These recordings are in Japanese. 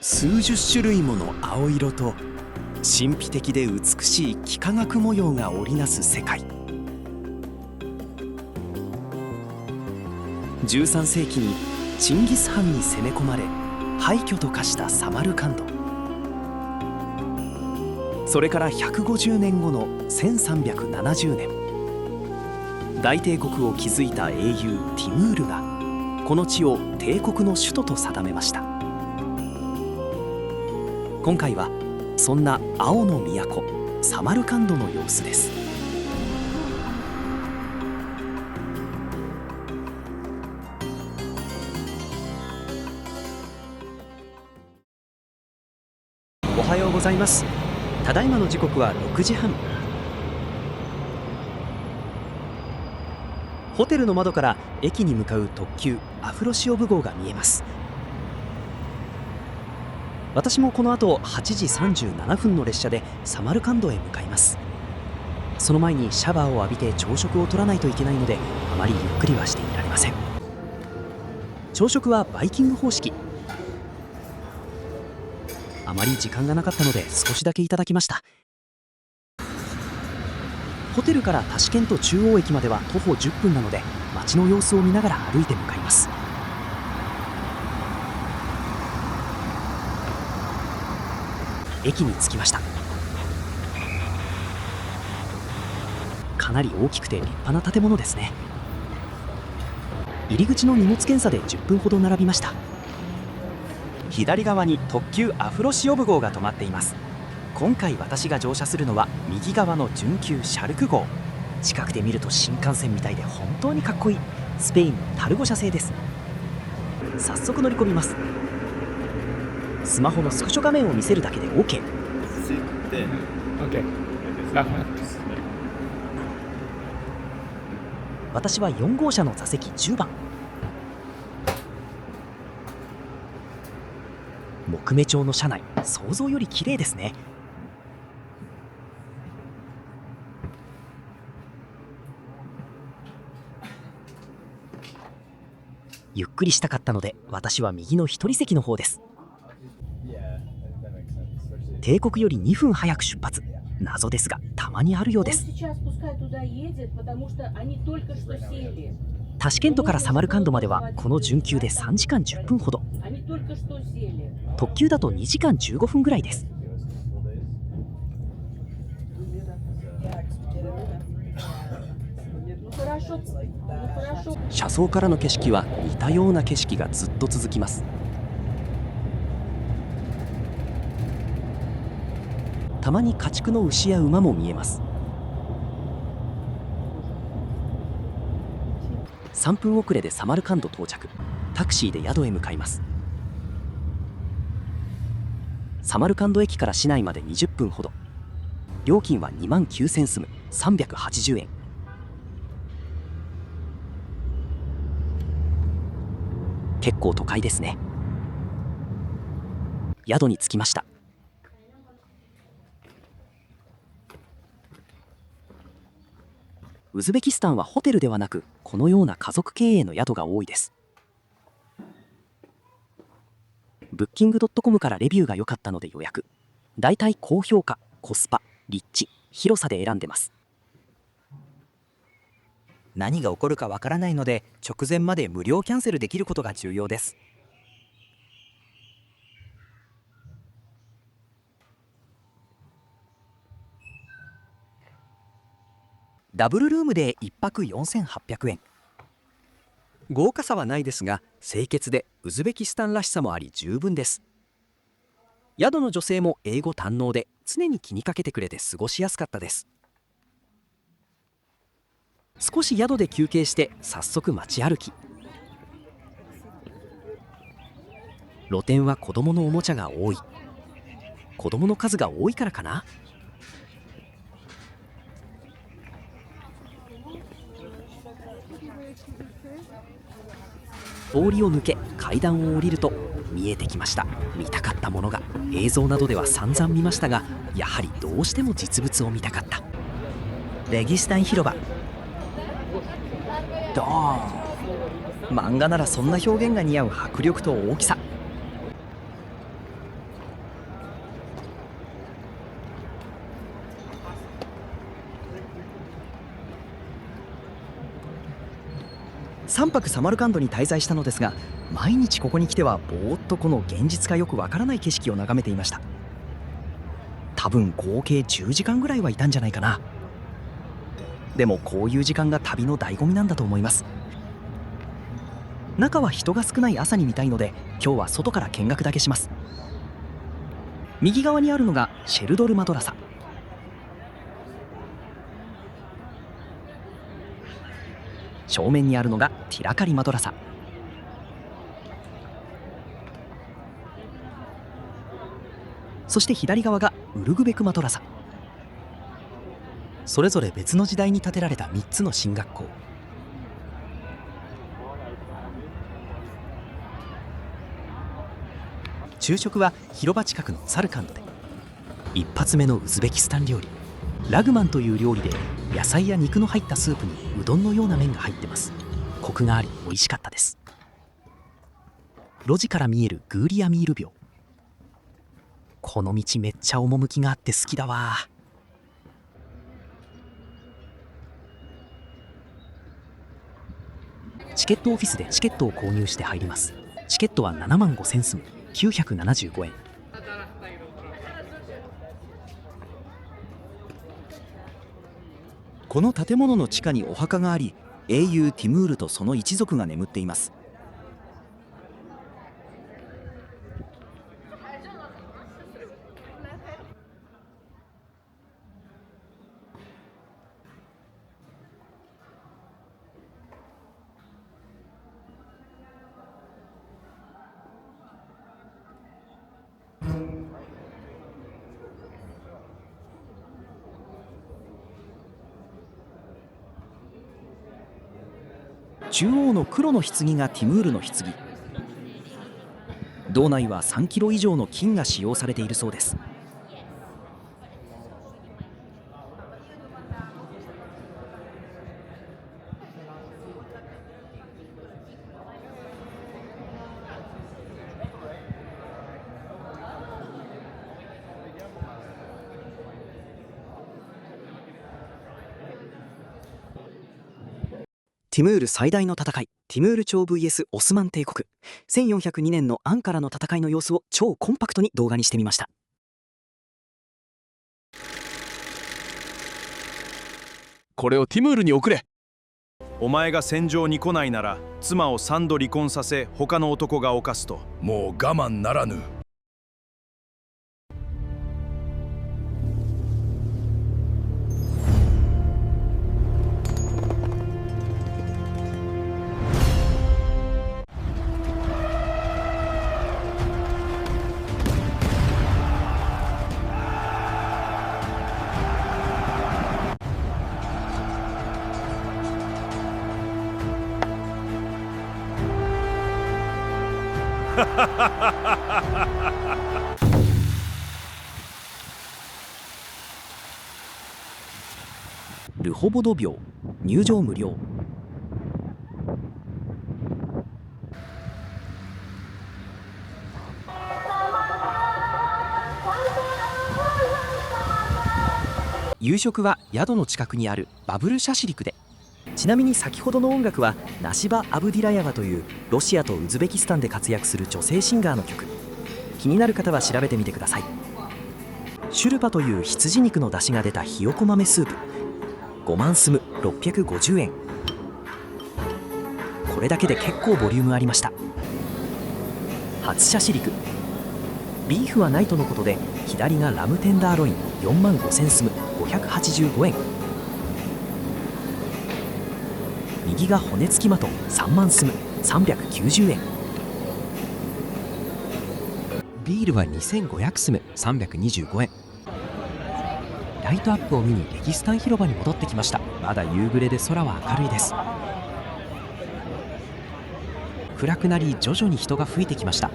数十種類もの青色と神秘的で美しい幾何学模様が織りなす世界。13世紀にチンギス・ハンに攻め込まれ廃墟と化したサマルカンド。それから150年後の1370年、大帝国を築いた英雄ティムールがこの地を帝国の首都と定めました。今回はそんな青の都サマルカンドの様子です。おはようございます。ただいまの時刻は6時半。ホテルの窓から駅に向かう特急アフロシオブ号が見えます。私もこの後8時37分の列車でサマルカンドへ向かいます。その前にシャワーを浴びて朝食を取らないといけないので、あまりゆっくりはしていられません。朝食はバイキング方式。あまり時間がなかったので少しだけいただきました。ホテルからタシケント中央駅までは徒歩10分なので、街の様子を見ながら歩いて向かいます。駅に着きました。かなり大きくて立派な建物ですね。入り口の荷物検査で10分ほど並びました。左側に特急アフロシオブ号が止まっています。今回私が乗車するのは右側の準急シャルク号。近くで見ると新幹線みたいで本当にかっこいいスペインのタルゴ社製です。早速乗り込みます。スマホのスクショ画面を見せるだけで OK。 私は4号車の座席10番。木目調の車内、想像より綺麗ですね。ゆっくりしたかったので私は右の一人席の方です。帝国より2分早く出発。謎ですがたまにあるようです。タシケントからサマルカンドまではこの準急で3時間10分ほど。特急だと2時間15分ぐらいです。車窓からの景色は似たような景色がずっと続きます。たまに家畜の牛や馬も見えます。3分遅れでサマルカンド到着。タクシーで宿へ向かいます。サマルカンド駅から市内まで20分ほど。料金は2万9000スム380円。結構都会ですね。宿に着きました。ウズベキスタンはホテルではなくこのような家族経営の宿が多いです。ブッキングドットコムからレビューが良かったので予約。だいたい高評価、コスパ、立地、広さで選んでます。何が起こるかわからないので直前まで無料キャンセルできることが重要です。ダブルルームで1泊4800円。豪華さはないですが清潔でウズベキスタンらしさもあり十分です。宿の女性も英語堪能で常に気にかけてくれて過ごしやすかったです。少し宿で休憩して早速街歩き。露店は子供のおもちゃが多い。子供の数が多いからかな。通りを抜け階段を降りると見えてきました。見たかったものが。映像などでは散々見ましたが、やはりどうしても実物を見たかった。レギスタン広場。ドーン。漫画ならそんな表現が似合う迫力と大きさ。3泊サマルカンドに滞在したのですが、毎日ここに来てはぼーっとこの現実かよくわからない景色を眺めていました。多分合計10時間ぐらいはいたんじゃないかな。でもこういう時間が旅の醍醐味なんだと思います。中は人が少ない朝に見たいので、今日は外から見学だけします。右側にあるのがシェルドルマドラサ、正面にあるのがティラカリマドラサ、そして左側がウルグベクマドラサ。それぞれ別の時代に建てられた3つの神学校。昼食は広場近くのサルカンドで、一発目のウズベキスタン料理、ラグマンという料理で、野菜や肉の入ったスープにうどんのような麺が入ってます。コクがあり美味しかったです。路地から見えるグーリアミール廟、この道めっちゃ趣があって好きだわ。チケットオフィスでチケットを購入して入ります。チケットは7万5000スム、975円。この建物の地下にお墓があり、英雄ティムールとその一族が眠っています。中央の黒の棺がティムールの棺。洞内は3キロ以上の金が使用されているそうです。ティムール最大の戦い、ティムール朝 vs オスマン帝国、1402年のアンカラの戦いの様子を超コンパクトに動画にしてみました。これをティムールに送れ。お前が戦場に来ないなら妻を3度離婚させ他の男が犯すと。もう我慢ならぬ。ルホボド廟、入場無料。夕食は宿の近くにあるバブルシャシリクで。ちなみに先ほどの音楽はナシバ・アブディラヤバというロシアとウズベキスタンで活躍する女性シンガーの曲。気になる方は調べてみてください。シュルパという羊肉の出汁が出たひよこ豆スープ、5万スム650円。これだけで結構ボリュームありました。初シャシリク、ビーフはないとのことで、左がラムテンダーロイン4万5000スム585円。右が骨付きマトン3万スム390円。ビールは2500スム325円。ライトアップを見にレギスタン広場に戻ってきました。まだ夕暮れで空は明るいです。暗くなり徐々に人が増えてきました。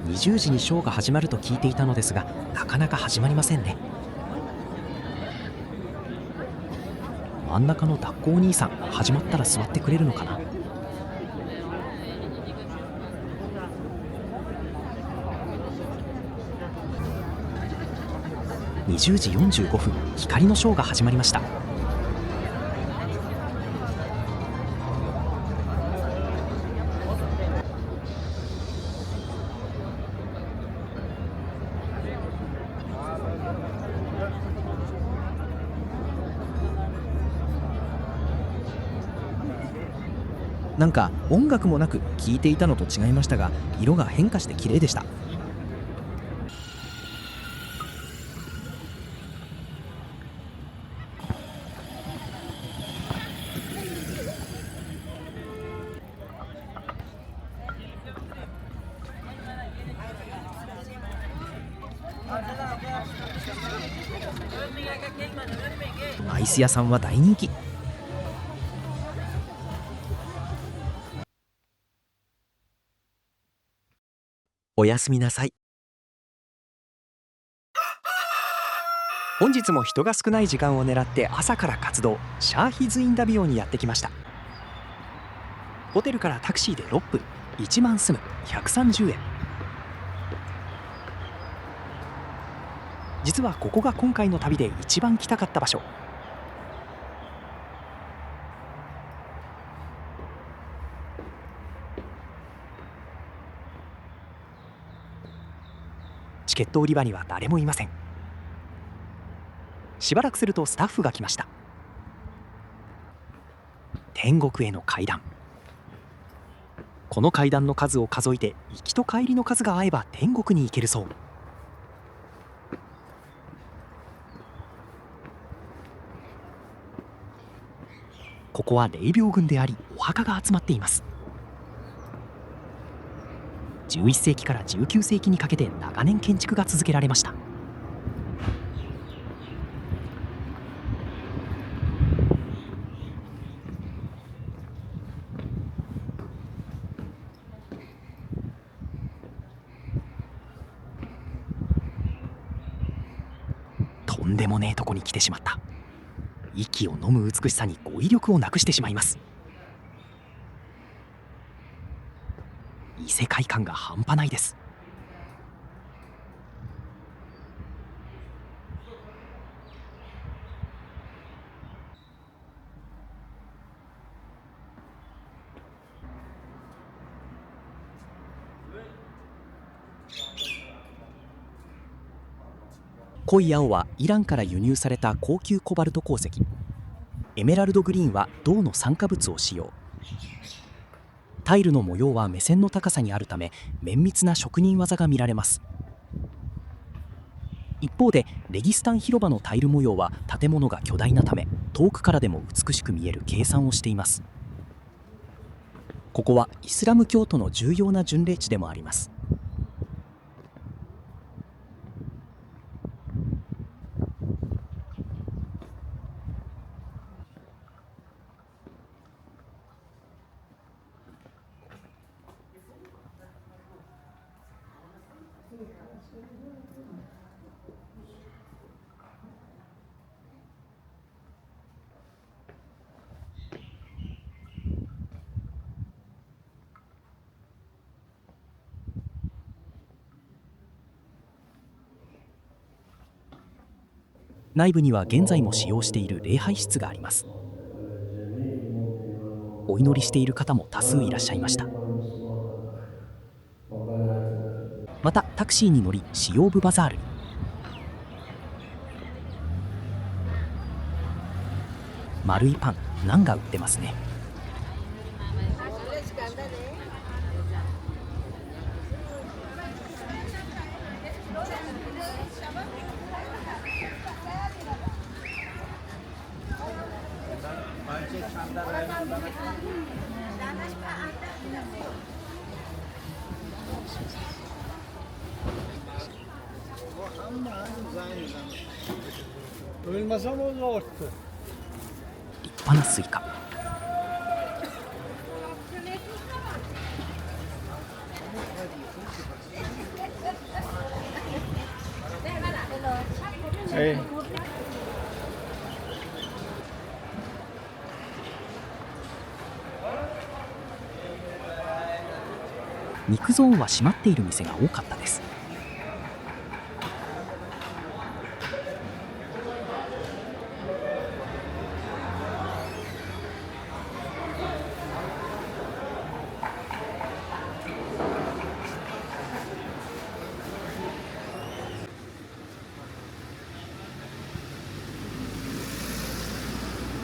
20時にショーが始まると聞いていたのですが、なかなか始まりませんね。真ん中の脱行お兄さん、始まったら座ってくれるのかな。20時45分、光のショーが始まりました。なんか音楽もなく聴いていたのと違いましたが、色が変化して綺麗でした。アイス屋さんは大人気。おやすみなさい。本日も人が少ない時間を狙って朝から活動、シャーヒズインダビオにやってきました。ホテルからタクシーで6分、1万スム130円。実はここが今回の旅で一番来たかった場所。チケット売り場には誰もいません。しばらくするとスタッフが来ました。天国への階段。この階段の数を数えて行きと帰りの数が合えば天国に行けるそう。ここは霊廟群であり、お墓が集まっています。11世紀から19世紀にかけて長年建築が続けられました。とんでもねえとこに来てしまった。息を飲む美しさに語彙力をなくしてしまいます。異世界感が半端ないです。濃い青はイランから輸入された高級コバルト鉱石。エメラルドグリーンは銅の酸化物を使用。タイルの模様は目線の高さにあるため綿密な職人技が見られます。一方でレギスタン広場のタイル模様は建物が巨大なため遠くからでも美しく見える計算をしています。ここはイスラム教徒の重要な巡礼地でもあります。内部には現在も使用している礼拝室があります。お祈りしている方も多数いらっしゃいました。またタクシーに乗りシオーブバザールに。丸いパン、ナンが売ってますね。立派なスイカ。肉ゾーンは閉まっている店が多かったです。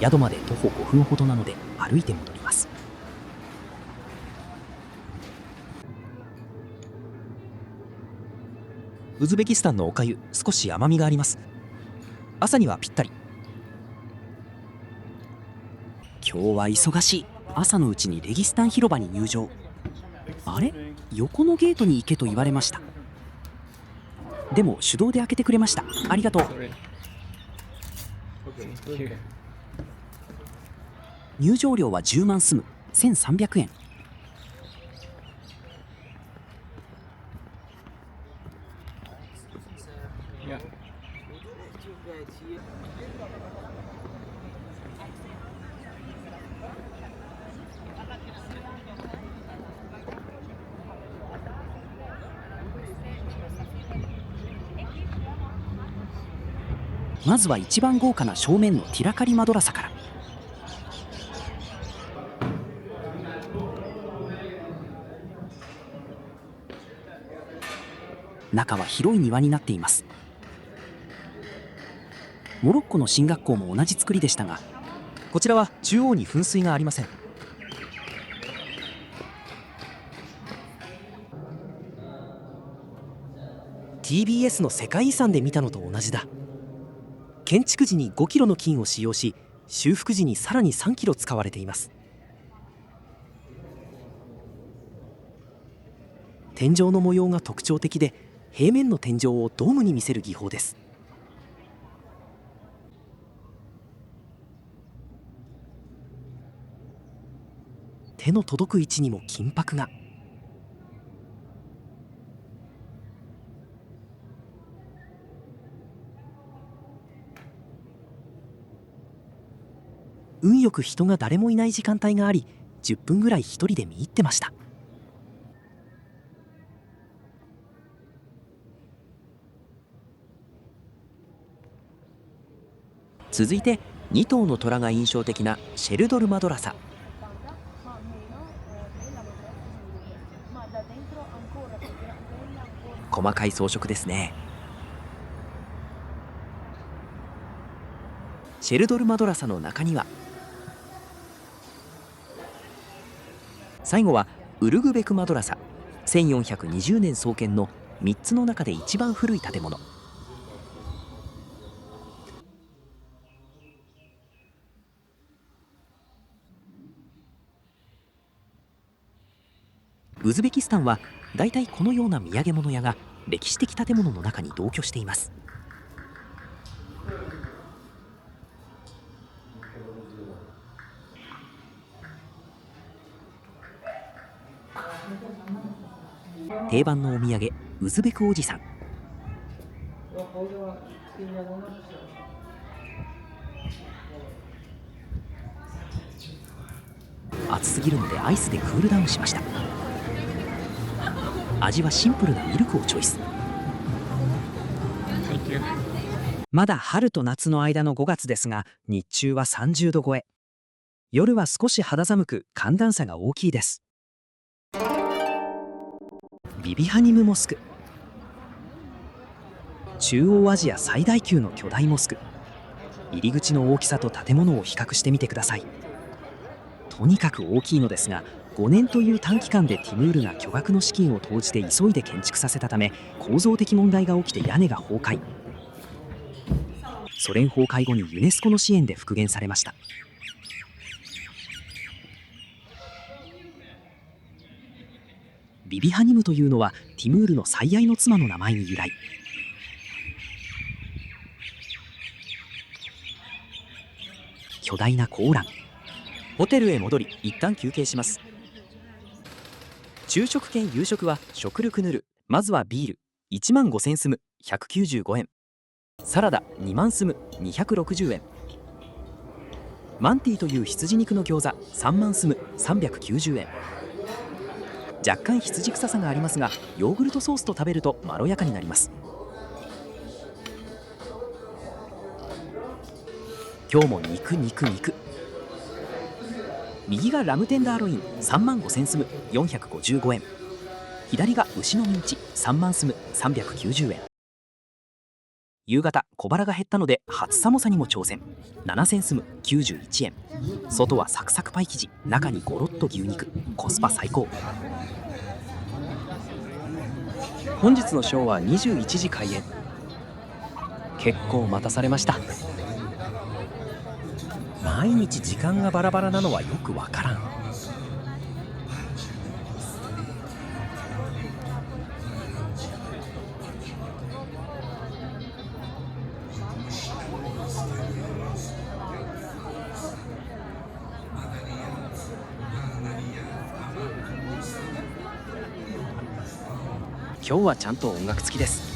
宿まで徒歩5分ほどなので歩いて戻ります。ウズベキスタンのお粥、少し甘みがあります。朝にはぴったり。今日は忙しい。朝のうちにレギスタン広場に入場。あれ、横のゲートに行けと言われました。でも手動で開けてくれました。ありがとう。入場料は10万スム、1300円。まずは一番豪華な正面のティラカリマドラサから。中は広い庭になっています。モロッコの進学校も同じ作りでしたが、こちらは中央に噴水がありません。TBS の世界遺産で見たのと同じだ。建築時に5キロの金を使用し、修復時にさらに3キロ使われています。天井の模様が特徴的で、平面の天井をドームに見せる技法です。手の届く位置にも金箔が。運よく人が誰もいない時間帯があり、10分ぐらい一人で見入ってました。続いて2頭の虎が印象的なシェルドルマドラサ。細かい装飾ですね。シェルドルマドラサの中には、最後はウルグベクマドラサ。1420年創建の3つの中で一番古い建物。ウズベキスタンはだいたいこのような土産物屋が歴史的建物の中に同居しています。定番のお土産、ウズベクおじさん。暑すぎるのでアイスでクールダウンしました。味はシンプルなミルクをチョイス。まだ春と夏の間の5月ですが、日中は30度超え。夜は少し肌寒く寒暖差が大きいです。ビビハニムモスク。中央アジア最大級の巨大モスク。入り口の大きさと建物を比較してみてください。とにかく大きいのですが、5年という短期間でティムールが巨額の資金を投じて急いで建築させたため、構造的問題が起きて屋根が崩壊。ソ連崩壊後にユネスコの支援で復元されました。ビビハニムというのはティムールの最愛の妻の名前に由来。巨大なコーラン。ホテルへ戻り一旦休憩します。昼食兼夕食は食ルクヌル。まずはビール1万5000スム195円、サラダ2万スム260円、マンティという羊肉の餃子3万スム390円。若干羊臭さがありますが、ヨーグルトソースと食べるとまろやかになります。今日も肉。右がラムテンダーロイン3万5000スム455円、左が牛のミンチ3万スム390円。夕方小腹が減ったので初サモサにも挑戦。7センスム91円。外はサクサクパイ生地、中にゴロッと牛肉、コスパ最高。本日のショーは21時開演。結構待たされました。毎日時間がバラバラなのはよくわからん。今日はちゃんと音楽付きです。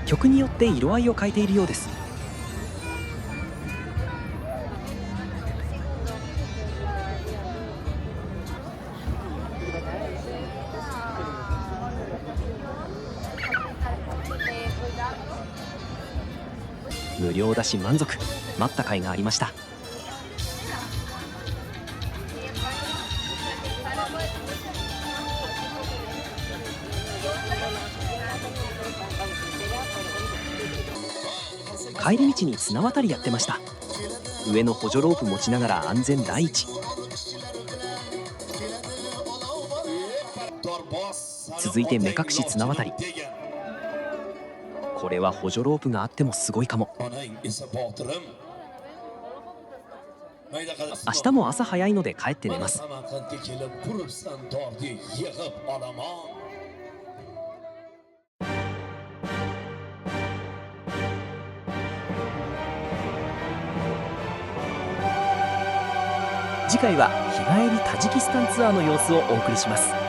曲によって色合いを変えているようです。無料だし満足。待った甲斐がありました。帰り道に綱渡りやってました。上の補助ロープ持ちながら安全第一。続いて目隠し綱渡り。これは補助ロープがあってもすごいかも。明日も朝早いので帰って寝ます。次回は日帰りタジキスタンツアーの様子をお送りします。